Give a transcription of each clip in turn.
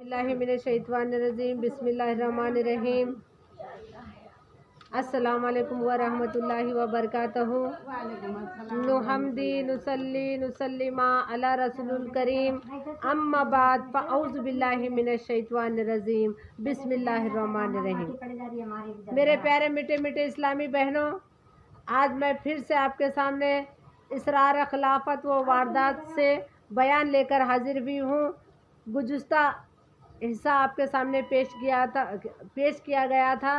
बिस्मिल्लाहिर्रहमानिर्रहीम बिस्मिल्लाहिर्रहमानिर्रहीम। अस्सलामु अलैकुम व रहमतुल्लाहि व बरकातहू। नुहम्दी नुसल्ली नुसल्लिमा अला रसूलुल करीम अम्मा बाद फ़अऊज़ु बिल्लाहि मिनश शैतानिर रजीम बिस्मिल्लाहिर्रहमानिर्रहीम। मेरे प्यारे मीठे मीठे इस्लामी बहनों, आज मैं फिर से आपके सामने इसरार खिलाफत व वारदात से बयान लेकर हाजिर हुई हूँ। गुज़िश्ता हिस्सा आपके सामने पेश किया गया था।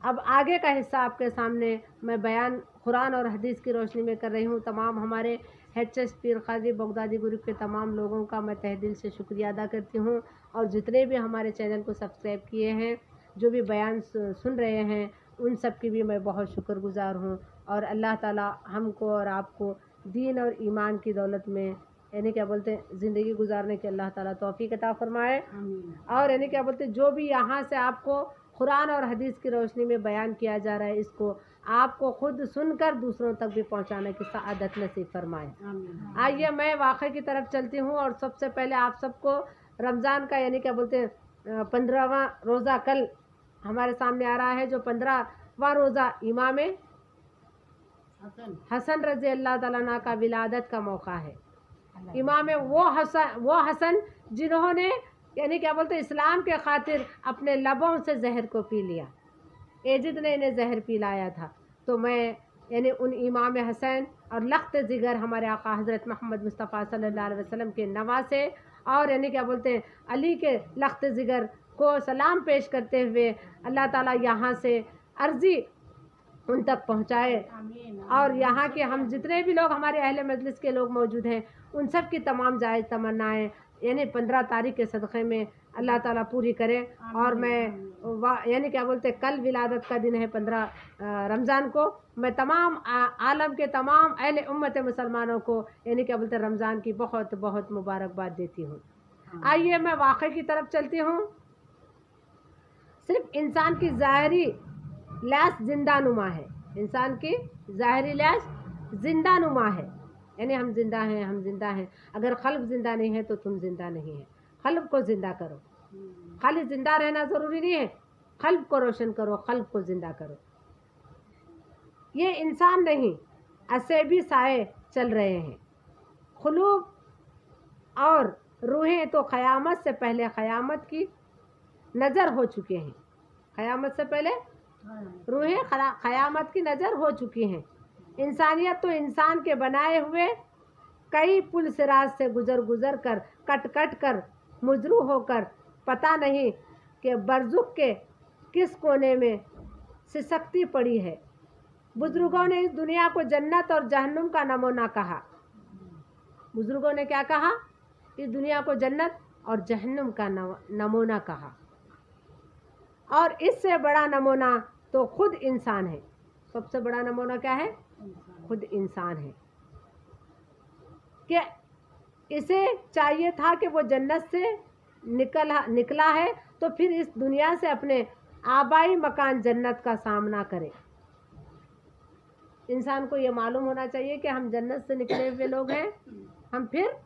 अब आगे का हिस्सा आपके सामने मैं बयान कुरान और हदीस की रोशनी में कर रही हूँ। तमाम हमारे HS पीर क़ाज़ी बगदादी ग्रुप के तमाम लोगों का मैं तहे दिल से शुक्रिया अदा करती हूँ, और जितने भी हमारे चैनल को सब्सक्राइब किए हैं, जो भी बयान सुन रहे हैं, उन सब की भी मैं बहुत शुक्रगुज़ार हूँ। और अल्लाह ताला हमको और आपको दीन और ईमान की दौलत में यानी क्या बोलते हैं ज़िंदगी गुजारने की अल्लाह ताला तौफ़ीक़ अता फ़रमाए। और यानी क्या बोलते हैं जो भी यहाँ से आपको कुरान और हदीस की रोशनी में बयान किया जा रहा है, इसको आपको खुद सुनकर दूसरों तक भी पहुँचाने की सआदत नसीब फरमाए। आइए मैं वाक़े की तरफ चलती हूँ। और सबसे पहले आप सबको रमज़ान का यानी क्या बोलते हैं 15वां रोज़ा कल हमारे सामने आ रहा है, जो 15वां रोज़ा इमाम हसन रज़ी अल्लाह ताला अन्हु का विलादत का मौका है। इमाम वो हसन जिन्होंने यानी क्या बोलते इस्लाम के खातिर अपने लबों से जहर को पी लिया। एजिद ने इन्हें जहर पिलाया था। तो मैं यानी उन इमाम हसन और लख्त जिगर हमारे आका हज़रत मोहम्मद मुस्तफ़ा सल्लल्लाहु अलैहि वसल्लम के नवासे और यानी क्या बोलते हैं अली के लख्त जिगर को सलाम पेश करते हुए अल्लाह ताला यहाँ से अर्ज़ी उन तक पहुँचाए। और यहाँ के हम जितने भी लोग हमारे अहले मजलिस के लोग मौजूद हैं, उन सब की तमाम जायज़ तमन्नाएँ यानी 15 तारीख़ के सदक़े में अल्लाह ताला पूरी करे। और मैं यानी क्या बोलते कल विलादत का दिन है 15 रमज़ान को। मैं तमाम आलम के तमाम अहले उम्मत मुसलमानों को यानी क्या बोलते रमज़ान की बहुत बहुत मुबारकबाद देती हूँ। आइए मैं वाक़े की तरफ चलती हूँ। सिर्फ इंसान की ज़ाहिरी लाश जिंदा नुमा है। इंसान की ज़ाहिरी लाश जिंदा नुमा है, यानी हम जिंदा हैं। अगर क़ल्ब जिंदा नहीं है तो तुम जिंदा नहीं है। क़ल्ब को ज़िंदा करो। खाली ज़िंदा रहना ज़रूरी नहीं है, क़ल्ब को रोशन करो, क़ल्ब को ज़िंदा करो। ये इंसान नहीं, असेबी साए चल रहे हैं। क़ुलूब और रूहें तो क़यामत से पहले क़यामत की नज़र हो चुके हैं। क़यामत से पहले रूहें क़यामत की नज़र हो चुकी हैं। इंसानियत तो इंसान के बनाए हुए कई पुल सिराज से गुज़र कर कट कर मुजरू होकर पता नहीं कि बरज़ुख के किस कोने में सिसकती पड़ी है। बुज़ुर्गों ने इस दुनिया को जन्नत और जहन्नुम का नमूना कहा। बुज़ुर्गों ने क्या कहा? इस दुनिया को जन्नत और जहन्नुम का नमूना कहा। और इससे बड़ा नमूना तो खुद इंसान है। सबसे बड़ा नमूना क्या है? खुद इंसान है। कि इसे चाहिए था कि वो जन्नत से निकला है तो फिर इस दुनिया से अपने आबाई मकान जन्नत का सामना करे। इंसान को ये मालूम होना चाहिए कि हम जन्नत से निकले हुए लोग हैं, हम फिर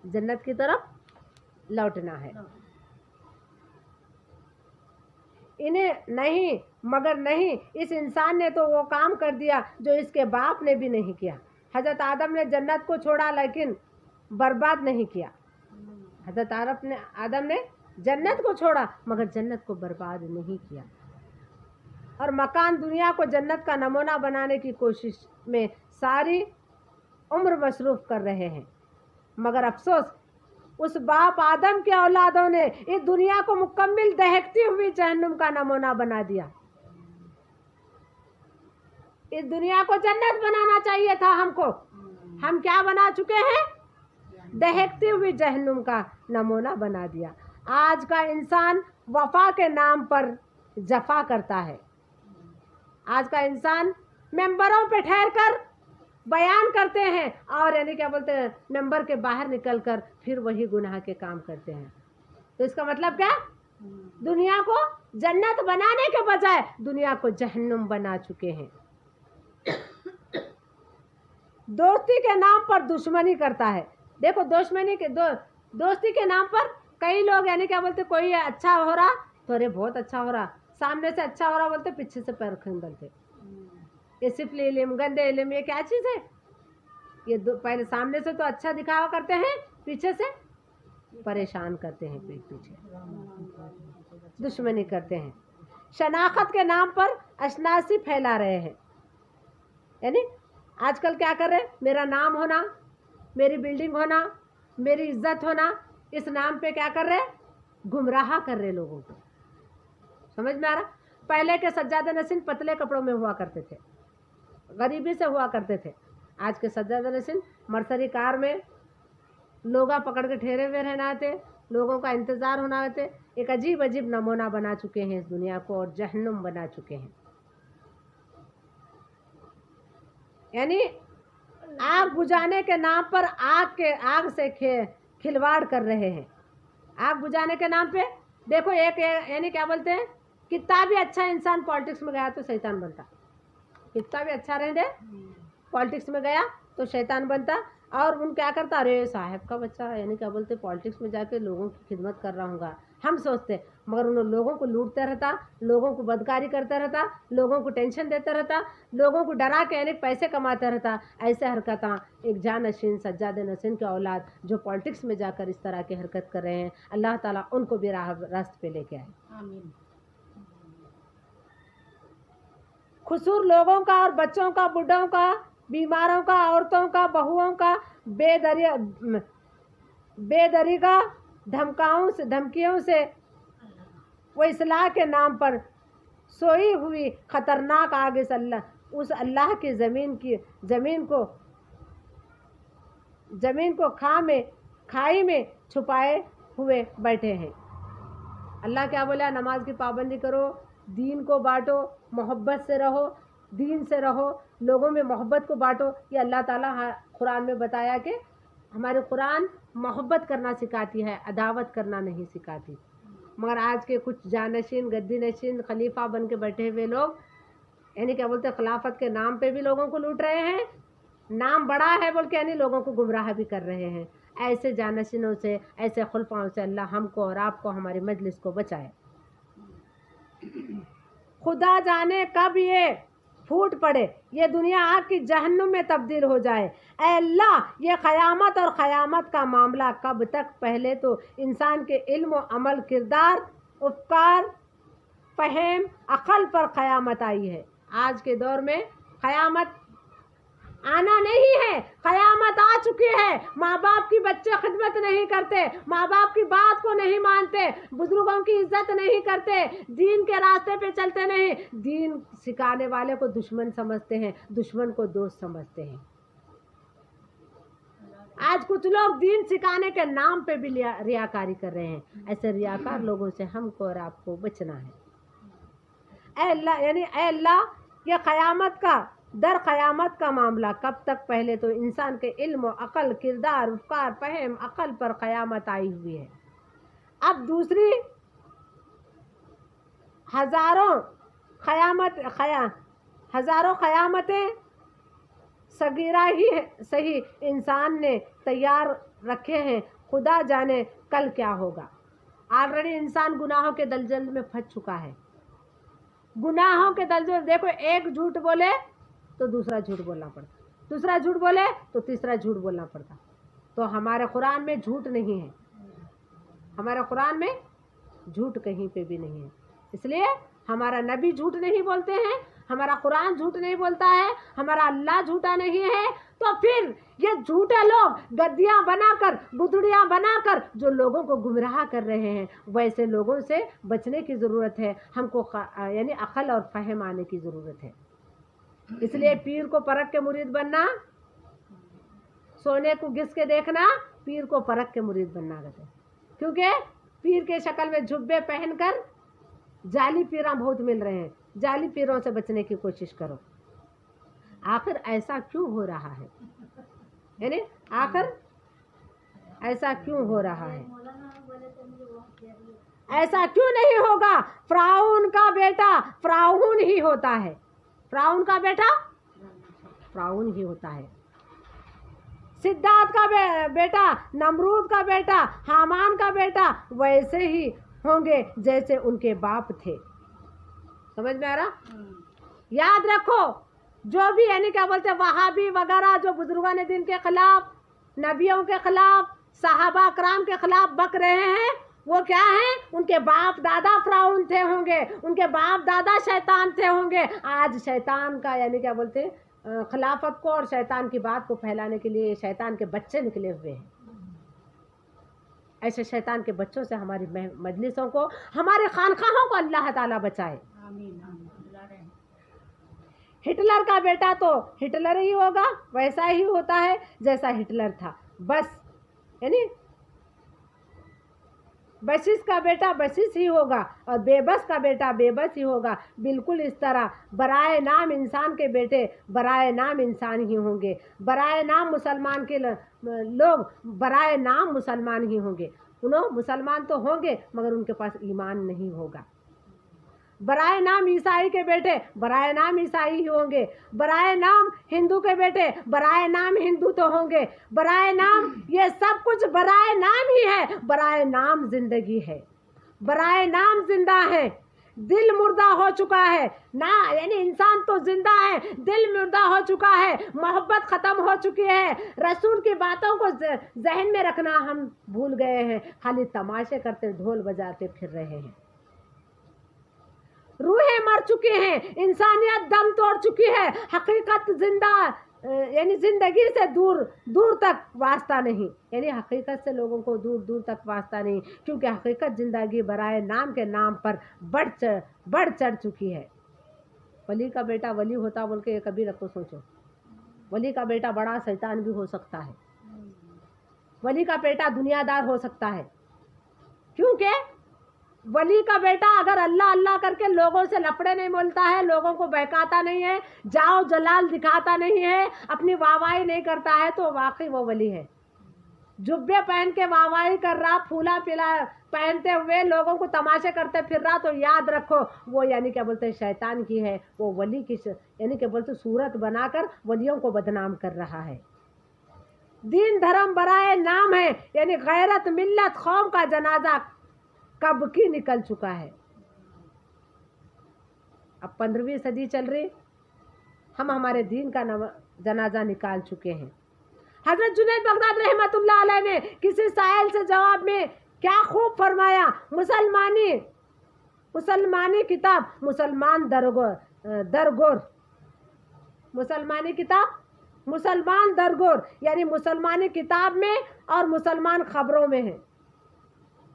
जन्नत की तरफ लौटना है। इन्हें नहीं मगर नहीं, इस इंसान ने तो वो काम कर दिया जो इसके बाप ने भी नहीं किया। हज़रत आदम ने जन्नत को छोड़ा लेकिन बर्बाद नहीं किया। हज़रत आदम ने जन्नत को छोड़ा मगर जन्नत को बर्बाद नहीं किया। और मकान दुनिया को जन्नत का नमूना बनाने की कोशिश में सारी उम्र मसरूफ़ कर रहे हैं। मगर अफसोस उस बाप आदम के औलादों ने इस दुनिया को मुकम्मिल दहकती हुई जहन्नुम का नमूना बना दिया। इस दुनिया को जन्नत बनाना चाहिए था हमको। हम क्या बना चुके हैं? दहकती हुई जहन्नुम का नमूना बना दिया। आज का इंसान वफा के नाम पर जफा करता है। आज का इंसान मेंबरों पे ठहर कर बयान करते हैं और यानी क्या बोलते हैं मेंबर के बाहर निकलकर फिर वही गुनाह के काम करते हैं। तो इसका मतलब क्या? दुनिया को जन्नत बनाने के बजाय दुनिया को जहन्नुम बना चुके हैं। दोस्ती के नाम पर दुश्मनी करता है। देखो दोस्ती के नाम पर कई लोग यानी क्या बोलते, कोई अच्छा हो रहा तो अरे बहुत अच्छा हो रहा, सामने से अच्छा हो रहा बोलते पीछे से पैर खंगलते। ये सिफली इल्म, गंदे इल्म, ये क्या चीज़ है? ये पहले सामने से तो अच्छा दिखावा करते हैं, पीछे से परेशान करते हैं, पीठ पीछे दुश्मनी करते हैं। शनाख्त के नाम पर अशनासी फैला रहे हैं। यानी आजकल क्या कर रहे हैं, मेरा नाम होना, मेरी बिल्डिंग होना, मेरी इज्जत होना, इस नाम पे क्या कर रहे हैं, गुमराह कर रहे लोगों को। समझ में आ रहा? पहले के सज्जादा नशीन पतले कपड़ों में हुआ करते थे, गरीबी से हुआ करते थे। आज के सज्जादा नशीन मर्सरी कार में लोगा पकड़ के ठहरे हुए रहना थे, लोगों का इंतज़ार होना थे। एक अजीब अजीब नमूना बना चुके हैं इस दुनिया को और जहन्नुम बना चुके हैं। यानी आग बुझाने के नाम पर आग से खिलवाड़ कर रहे हैं। आग बुझाने के नाम पे देखो, एक यानी क्या बोलते हैं, कितना भी अच्छा इंसान पॉलिटिक्स में गया तो शैतान बनता, कितना भी अच्छा रह दे पॉलिटिक्स में गया तो शैतान बनता। और उन क्या करता, अरे साहब का बच्चा यानी क्या बोलते पॉलिटिक्स में जाके लोगों की खिदमत कर रहा हूँगा, हम सोचते, मगर उन लोगों को लूटता रहता, लोगों को बदकारी करता रहता, लोगों को टेंशन देता रहता, लोगों को डरा के यानी पैसे कमाता रहता। ऐसे हरकतें एक जानशीन सज्जादे नशीन के औलाद जो पॉलिटिक्स में जाकर इस तरह की हरकत कर रहे हैं, अल्लाह ताला उनको भी रास्ते पे लेके आए। आमीन। खुसूर लोगों का और बच्चों का, बुढ़ों का, बीमारों का, औरतों का, बहुओं का बेदरी का धमकियों से वो इस्लाह के नाम पर सोई हुई खतरनाक आग उस अल्लाह की ज़मीन को खाई में छुपाए हुए बैठे हैं। अल्लाह क्या बोला, नमाज की पाबंदी करो, दीन को बांटो, मोहब्बत से रहो, दीन से रहो, लोगों में मोहब्बत को बांटो। ये अल्लाह ताला कुरान में बताया कि हमारे कुरान मोहब्बत करना सिखाती है, अदावत करना नहीं सिखाती। मगर आज के कुछ जानशीन, गद्दी नशीन, खलीफा बन के बैठे हुए लोग यानी क्या बोलते हैं, खिलाफत के नाम पे भी लोगों को लूट रहे हैं, नाम बड़ा है बोल के यानी लोगों को गुमराह भी कर रहे हैं। ऐसे जानशीनों से, ऐसे खुलफाओं से अल्लाह हमको और आपको, हमारी मजलिस को बचाए। खुदा जाने कब ये फूट पड़े, ये दुनिया आग की जहन्नुम में तब्दील हो जाए। ऐ अल्लाह, ये क़यामत और क़यामत का मामला कब तक? पहले तो इंसान के इल्म और अमल, किरदार, उपकार, फहम, अक़ल पर क़यामत आई है। आज के दौर में क़यामत आना नहीं है, क़यामत आ चुकी है। माँ बाप की बच्चे खिदमत नहीं करते, माँ बाप की बात को नहीं मानते, बुजुर्गों की इज्जत नहीं करते, दीन के रास्ते पे चलते नहीं, दीन सिखाने वाले को दुश्मन समझते हैं, दुश्मन को दोस्त समझते हैं। आज कुछ लोग दीन सिखाने के नाम पे भी रियाकारी कर रहे हैं। ऐसे रियाकार लोगों से हमको और आपको बचना है। ऐ अल्लाह, यानी ऐ अल्लाह, ये क़यामत का मामला कब तक? पहले तो इंसान के इल्म, अक़ल, किरदार, उपकार, फहम, अक़ल पर क़यामत आई हुई है। अब दूसरी हज़ारों क़यामतें सगीरा ही सही इंसान ने तैयार रखे हैं, खुदा जाने कल क्या होगा। ऑलरेडी इंसान गुनाहों के दलदल में फंस चुका है। गुनाहों के दलदल, देखो, एक झूठ बोले तो दूसरा झूठ बोलना पड़ता, दूसरा झूठ बोले तो तीसरा झूठ बोलना पड़ता। तो हमारे कुरान में झूठ नहीं है, हमारे कुरान में झूठ कहीं पे भी नहीं है। इसलिए हमारा नबी झूठ नहीं बोलते हैं, हमारा कुरान झूठ नहीं बोलता है, हमारा अल्लाह झूठा नहीं है। तो फिर ये झूठे लोग गद्दियाँ बनाकर, बुदड़ियाँ बनाकर जो लोगों को गुमराह कर रहे हैं, वैसे लोगों से बचने की ज़रूरत है। हमको यानी अक़ल और फहम आने की ज़रूरत है। इसलिए पीर को परख के मुरीद बनना, सोने को घिस के देखना, पीर को परख के मुरीद बनना कहते हैं। क्योंकि पीर के शक्ल में जुब्बे पहनकर जाली पीरा बहुत मिल रहे हैं। जाली पीरों से बचने की कोशिश करो। आखिर ऐसा क्यों हो रहा है? यानी आखिर ऐसा क्यों हो रहा है? ऐसा क्यों नहीं होगा? फ़िरौन का बेटा फ़िरौन ही होता है, फ़िरौन का बेटा फ़िरौन ही होता है। सिद्धार्थ का बेटा, नमरूद का बेटा, हामान का बेटा वैसे ही होंगे जैसे उनके बाप थे। समझ में आ रहा? याद रखो, जो भी यानी क्या बोलते हैं वहाबी वगैरह जो बुजुर्गों ने दिन के खिलाफ, नबियों के खिलाफ, सहाबा कराम के खिलाफ बक रहे हैं, वो क्या है? उनके बाप दादा फिरौन थे होंगे, उनके बाप दादा शैतान थे होंगे। आज शैतान का यानी क्या बोलते हैं खिलाफत को और शैतान की बात को फैलाने के लिए शैतान के बच्चे निकले हुए हैं। ऐसे शैतान के बच्चों से हमारी मजलिसों को, हमारे खानखाहों को अल्लाह ताला बचाए। हिटलर का बेटा तो हिटलर ही होगा, वैसा ही होता है जैसा हिटलर था, बस यानी बशिश का बेटा बशिश ही होगा और बेबस का बेटा बेबस ही होगा। बिल्कुल इस तरह बराए नाम इंसान के बेटे बराए नाम इंसान ही होंगे, बराए नाम मुसलमान के लोग बराए नाम मुसलमान ही होंगे। उन्होंने मुसलमान तो होंगे मगर उनके पास ईमान नहीं होगा। बराए नाम ईसाई के बेटे बराए नाम ईसाई ही होंगे, बराए नाम हिंदू के बेटे बराए नाम हिंदू तो होंगे। बराए नाम ये सब कुछ बराए नाम ही है, बराए नाम जिंदगी है, बराए नाम जिंदा है। दिल मुर्दा हो चुका है ना, यानी इंसान तो जिंदा है, दिल मुर्दा हो चुका है, मोहब्बत खत्म हो चुकी है, रसूल की बातों को जहन में रखना हम भूल गए हैं, खाली तमाशे करते ढोल बजाते फिर रहे हैं। रूहें मर चुकी हैं, इंसानियत दम तोड़ चुकी है, हकीकत जिंदा यानी जिंदगी से दूर दूर तक वास्ता नहीं, यानी हकीकत से लोगों को दूर दूर तक वास्ता नहीं, क्योंकि हकीकत जिंदगी बराए नाम के नाम पर बढ़ चढ़ चुकी है। वली का बेटा वली होता बोल के कभी रखो सोचो, वली का बेटा बड़ा शैतान भी हो सकता है, वली का बेटा दुनियादार हो सकता है, क्योंकि वली का बेटा अगर अल्लाह अल्लाह करके लोगों से लपड़े नहीं बोलता है, लोगों को बहकाता नहीं है, जाओ जलाल दिखाता नहीं है, अपनी वाहवाही नहीं करता है, तो वाकई वो वली है। जुब्बे पहन के वाहवाही कर रहा, फूला पीला पहनते हुए लोगों को तमाशे करते फिर रहा, तो याद रखो वो यानी क्या बोलते हैं शैतान की है, वो वली की यानी क्या बोलते सूरत बनाकर वलियों को बदनाम कर रहा है। दीन धर्म बराए नाम है, यानी गैरत मिल्लत कौम का जनाजा कब की निकल चुका है। अब 15वीं सदी चल रही, हम हमारे दीन का जनाजा निकाल चुके हैं। हजरत जुनैद बगदादी रहमतुल्लाह अलैह ने किसी साइल से जवाब में क्या खूब फरमाया, मुसलमानी किताब मुसलमान दरगोर, मुसलमानी किताब मुसलमान दरगोर, यानी मुसलमानी किताब में और मुसलमान खबरों में है।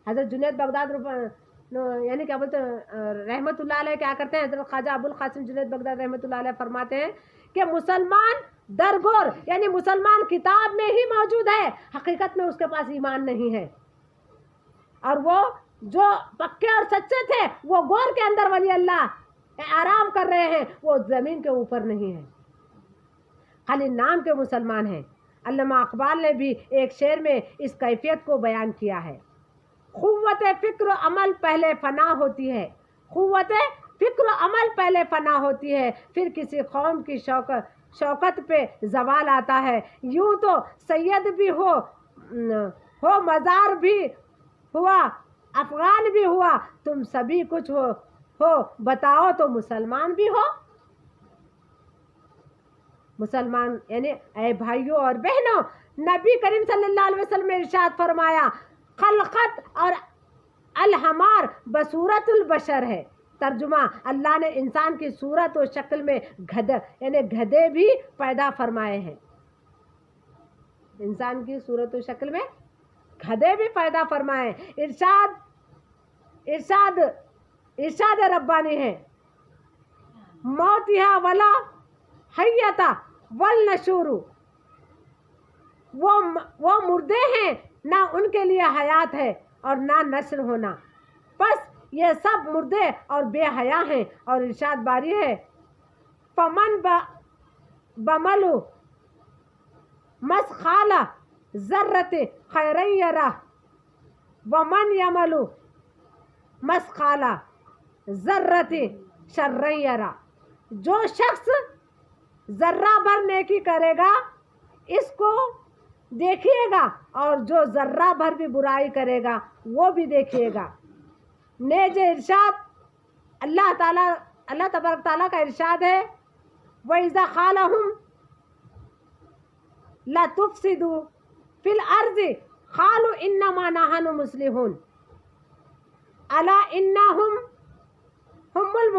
हजरत जुनैद बगदादी यानी क्या बोलते हैं रहमतुल्लाह अलैह क्या करते हैं, हजरत ख्वाजा अबुल कासिम जुनैद बगदादी रहमतुल्लाह अलैह फरमाते हैं कि मुसलमान दरगोर यानी मुसलमान किताब में ही मौजूद है, हकीकत में उसके पास ईमान नहीं है, और वो जो पक्के और सच्चे थे वो गोर के अंदर वली अल्लाह आराम कर रहे हैं, वो ज़मीन के ऊपर नहीं है, खाली नाम के मुसलमान हैं। अल्लामा इकबाल ने भी एक शेर में इस कैफियत को बयान किया है, क़ुव्वत फ़िक्र अमल पहले फ़ना होती है, क़ुव्वत फ़िक्र अमल पहले फ़ना होती है, फिर किसी कौम की शौकत पे ज़वाल आता है। यूँ तो सैयद भी हो मज़ार भी हुआ, अफ़गान भी हुआ, तुम सभी कुछ हो बताओ तो मुसलमान भी हो। मुसलमान यानी ऐ भाइयों और बहनों, नबी करीम सल्लल्लाहु अलैहि वसल्लम ने इरशाद फरमाया, खलकत और अलहमार बसूरतुल बशर है। तर्जुमा, अल्लाह ने इंसान की सूरत और शक्ल में गधे भी पैदा फरमाए हैं, इंसान की सूरत और शक्ल में गधे भी पैदा फरमाए। इरशाद रब्बानी है, मौतिहा वला हय्यता वल नशूरू, वो मुर्दे हैं, ना उनके लिए हयात है और ना नस्ल होना, बस ये सब मुर्दे और बेहया हैं। और इरशाद बारी है, फमन बमलु मसखाला ज़र्रत खैरयरा वमन यमलु मसखाला ज़र्रत शर्रयरा, जो शख्स जर्रा भर नेकी करेगा इसको देखिएगा और जो ज़र्रा भर भी बुराई करेगा वो भी देखिएगा। नेज इरशाद अल्लाह तबारक ताला का इरशाद है, वइज़ा क़ालहुम ला तुफ़सिदू फ़िल अर्ज़ि क़ालू इन्नमा नहनु मुस्लिहून अला इन्नहुम हुमुल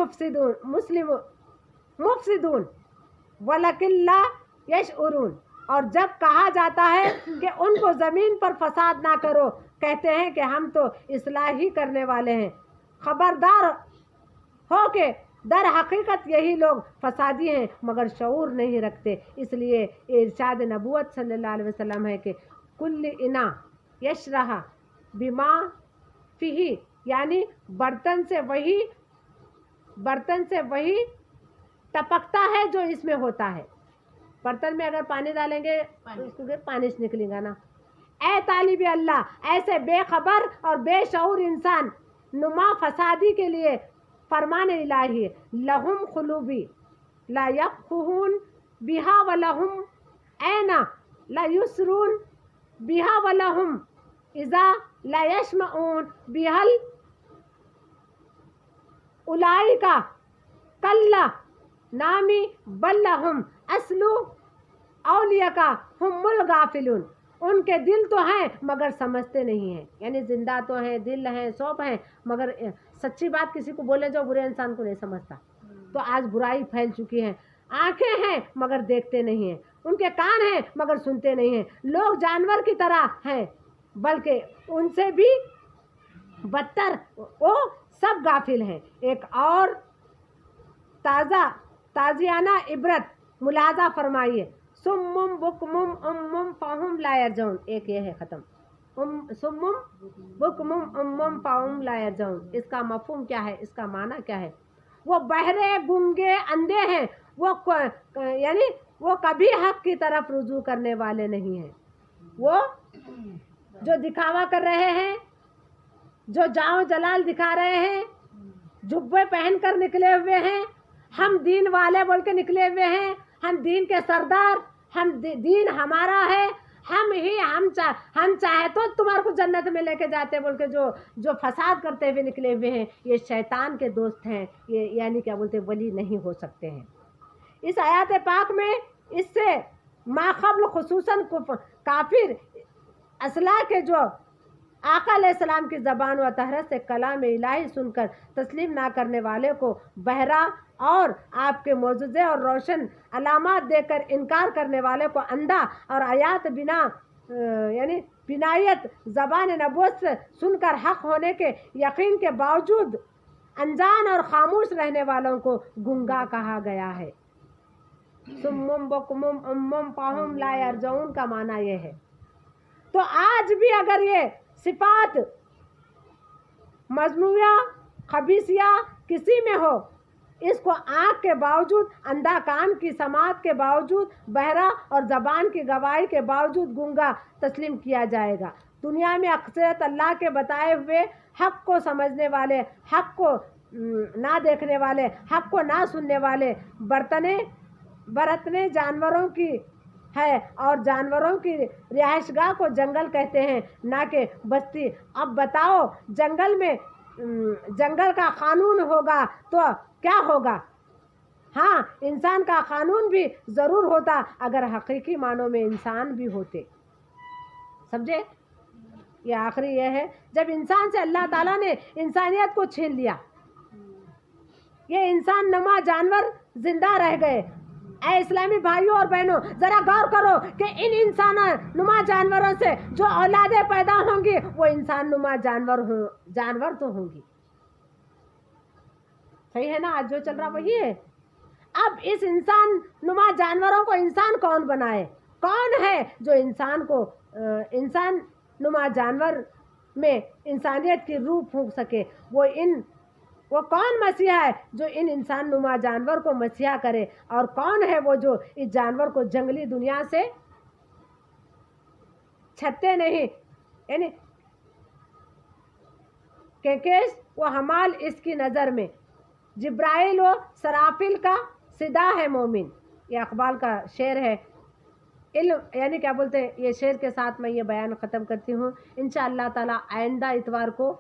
मुफ़सिदून वलकिन ला यशउरून। और जब कहा जाता है कि उनको ज़मीन पर फसाद ना करो, कहते हैं कि हम तो इस्लाह ही करने वाले हैं। खबरदार हो के दर हकीकत यही लोग फसादी हैं मगर शऊर नहीं रखते। इसलिए इरशाद नबूवत सल्लल्लाहु अलैहि वसल्लम है कि कुल्ल इना यशरहा बिमा फ़ीही, यानी बर्तन से वही टपकता है जो इसमें होता है। बर्तन में अगर पानी डालेंगे तो उसको पानी से निकलेगा ना। ए तालिब अल्लाह, ऐसे बेखबर और बेशऊर इंसान नुमा फसादी के लिए फरमान इलाही है, लहुम खुलूबी ला यक़फ़ून बिहा व लहुम ऐना ला युसरून बिहा व लहुम इज़ा ला यशमऊन बिहल उलाइका कल्ला नामी बल्लहुम असलू औलिया का हुमुल गाफिलून। उनके दिल तो हैं मगर समझते नहीं हैं, यानी जिंदा तो हैं, दिल हैं, सब हैं, मगर सच्ची बात किसी को बोले जो बुरे इंसान को नहीं समझता। तो आज बुराई फैल चुकी है। आंखें हैं मगर देखते नहीं हैं, उनके कान हैं मगर सुनते नहीं हैं। लोग जानवर की तरह हैं, बल्कि उनसे भी बदतर वो सब गाफिल हैं। एक और ताज़ियाना इबरत मुलाजा फरमाइए, सुम्मुम बुकमुम उम्मुम फ़हुम ला यरजऊन। एक ये है ख़त्म, सुम्मुम बुकमुम उम्मुम फ़हुम ला यरजऊन। इसका मफ़हूम क्या है, इसका माना क्या है? वो बहरे, गूंगे, अंधे हैं, यानी वो कभी हक़ की तरफ रुजू करने वाले नहीं हैं। वो जो दिखावा कर रहे हैं, जो जाओ जलाल दिखा रहे हैं, जुब्बे पहन कर निकले हुए हैं, हम दीन वाले बोल के निकले हुए हैं, हम दीन के सरदार, हम दीन हमारा है, हम चाहे तो तुम्हारे को जन्नत में लेके जाते बोल के जो फसाद करते हुए निकले हुए हैं, ये शैतान के दोस्त हैं। ये यानी क्या बोलते, वली नहीं हो सकते हैं। इस आयत पाक में इससे माक़बल खुसूसन काफिर असला के जो आका अलैहिस्सलाम की ज़बान व तहरत से कलाम इलाही सुनकर तस्लीम ना करने वाले को बहरा और आपके मौजूज़े और रोशन अलामात देकर इनकार करने वाले को अंधा और आयात बिना यानी बिनायत ज़बान नबूवत से सुनकर हक़ होने के यकीन के बावजूद अनजान और ख़ामोश रहने वालों को गुंगा कहा गया है। सुम्मुम बुकमुम उम्मुम फ़हुम ला यरजऊन का माना ये है। तो आज भी अगर ये सिफात मज़मूमिया खबीसिया किसी में हो, इसको आँख के बावजूद, अंधा कान की समात के बावजूद, बहरा और ज़बान की गवाही के बावजूद गुंगा तस्लीम किया जाएगा। दुनिया में अक्सरियत अल्लाह के बताए हुए हक़ को समझने वाले, हक़ को ना देखने वाले, हक़ को ना सुनने वाले बरतने जानवरों की है, और जानवरों की रिहाइशगाह को जंगल कहते हैं, ना कि बस्ती। अब बताओ, जंगल का कानून होगा तो क्या होगा? हाँ, इंसान का कानून भी ज़रूर होता अगर हकीकी मानों में इंसान भी होते। समझे? ये आखिरी ये है, जब इंसान से अल्लाह ताला ने इंसानियत को छीन लिया, ये इंसान नुमा जानवर जिंदा रह गए। ऐ इस्लामी भाइयों और बहनों, ज़रा गौर करो कि इन इंसान नुमा जानवरों से जो औलादें पैदा होंगी वो इंसान नुमा जानवर तो होंगी। सही है ना? आज जो चल रहा वही है। अब इस इंसान नुमा जानवरों को इंसान कौन बनाए? कौन है जो इंसान को इंसान नुमा जानवर में इंसानियत की रूह फूंक सके? वो कौन मसीहा है जो इन इंसान नुमा जानवर को मसीहा करे? और कौन है वो जो इस जानवर को जंगली दुनिया से छत्ते नहीं, यानी केकेश वो हमाल इसकी नज़र में, जिब्राइल व सराफिल का सिदा है मोमिन। ये अकबाल का शेर है। علم یعنی کیا بولتے ہیں، یہ شعر کے ساتھ میں یہ بیان ختم کرتی ہوں. انشاءاللہ تعالیٰ آئندہ اتوار کو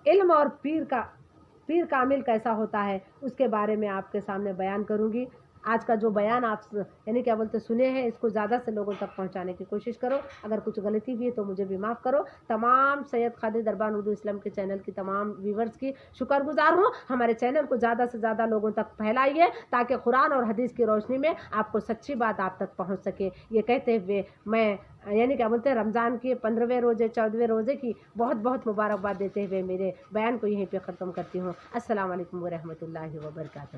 علم اور پیر کامل کیسا ہوتا ہے اس کے بارے میں آپ کے سامنے بیان کروں گی. آج کا جو بیان آپ یعنی کیا بولتے سنے ہیں، اس کو زیادہ سے لوگوں تک پہنچانے کی کوشش کرو. اگر کچھ غلطی ہوئی ہے تو مجھے بھی معاف کرو. تمام سید قادری دربار اردو اسلام کے چینل کی تمام ویورز کی شکر گزار ہوں. ہمارے چینل کو زیادہ سے زیادہ لوگوں تک پھیلائیے تاکہ قرآن اور حدیث کی روشنی میں آپ کو سچی بات آپ تک پہنچ سکے. یہ کہتے ہوئے میں یعنی کیا بولتے ہیں رمضان کے 15ویں روزے 14ویں روزے کی بہت بہت مبارکباد دیتے ہوئے میرے بیان کو یہیں پہ ختم کرتی ہوں. السلام علیکم ورحمۃ اللہ وبرکاتہ.